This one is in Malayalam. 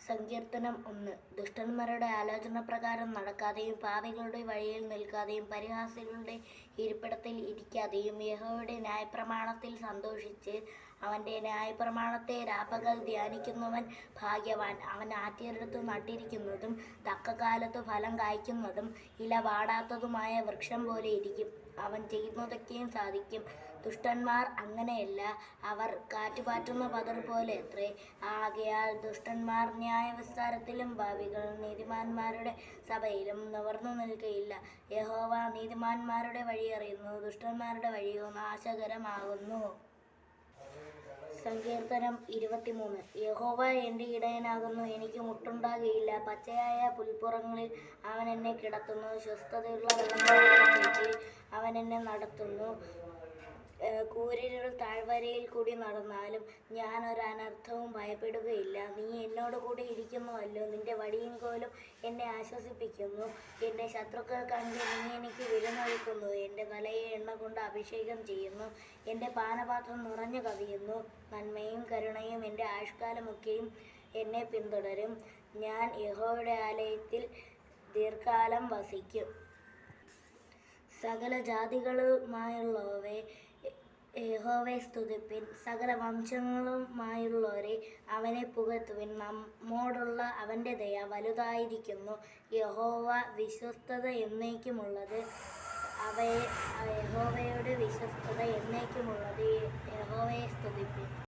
സങ്കീർത്തനം 1. ദുഷ്ടന്മാരുടെ ആലോചനപ്രകാരം നടക്കാതെയും പാപികളുടെ വഴിയിൽ നിൽക്കാതെയും പരിഹാസികളുടെ ഇരിപ്പിടത്തിൽ ഇരിക്കാതെയും യഹോവയുടെ ന്യായപ്രമാണത്തിൽ സന്തോഷിച്ച് അവൻ്റെ ന്യായപ്രമാണത്തെ രാപ്പകൽ ധ്യാനിക്കുന്നവൻ ഭാഗ്യവാൻ. അവൻ ആറ്റിയടുത്ത് നട്ടിരിക്കുന്നതും തക്കകാലത്ത് ഫലം കായ്ക്കുന്നതും ഇല വാടാത്തതുമായ വൃക്ഷം പോലെ ഇരിക്കും. അവൻ ചെയ്യുന്നതൊക്കെയും സാധിക്കും. ദുഷ്ടന്മാർ അങ്ങനെയല്ല, അവർ കാറ്റുപാറ്റുന്ന പതർ പോലെ അത്രേ. ആകയാൽ ദുഷ്ടന്മാർ ന്യായവിസ്താരത്തിലും പാപികൾ നീതിമാന്മാരുടെ സഭയിലും നിവർന്നു നിൽക്കയില്ല. യഹോവ നീതിമാന്മാരുടെ വഴി അറിയുന്നു, ദുഷ്ടന്മാരുടെ വഴിയോ നാശകരമാകുന്നു. സങ്കീർത്തനം 23. യഹോവ എൻ്റെ ഇടയനാകുന്നു, എനിക്ക് മുട്ടുണ്ടാകുകയില്ല. പച്ചയായ പുൽപ്പുറങ്ങളിൽ അവൻ എന്നെ കിടത്തുന്നു, സ്വസ്ഥതയുള്ള വെള്ളങ്ങളിലേക്ക് അവൻ എന്നെ നടത്തുന്നു. കൂരിരുൾ താഴ്വരയിൽ കൂടി നടന്നാലും ഞാൻ ഒരനർത്ഥവും ഭയപ്പെടുകയില്ല. നീ എന്നോട് കൂടെ ഇരിക്കുന്നുവല്ലോ, നിന്റെ വടിയും കോലും എന്നെ ആശ്വസിപ്പിക്കുന്നു. എൻ്റെ ശത്രുക്കൾ കണ്ട് നീ എനിക്ക് വിരുന്നൊരുക്കുന്നു. എൻ്റെ തലയെ എണ്ണ കൊണ്ട് അഭിഷേകം ചെയ്യുന്നു, എൻ്റെ പാനപാത്രം നിറഞ്ഞു കവിയുന്നു. നന്മയും കരുണയും എൻ്റെ ആയുഷ്കാലമൊക്കെയും എന്നെ പിന്തുടരും. ഞാൻ യഹോവയുടെ ആലയത്തിൽ ദീർഘകാലം വസിക്കും. സകല ജാതികളുമായുള്ളവരെ യഹോവയെ സ്തുതിപ്പിൻ, സകല വംശങ്ങളുമായുള്ളവരെ അവനെ പുകഴ്ത്തുവിൻ. നമ്മോടുള്ള അവൻ്റെ ദയ വലുതായിരിക്കുന്നു. യഹോവ വിശ്വസ്തത എന്നേക്കുമുള്ളത്. യഹോവയുടെ വിശ്വസ്തത എന്നേക്കുമുള്ളത്. യഹോവയെ സ്തുതിപ്പിൻ.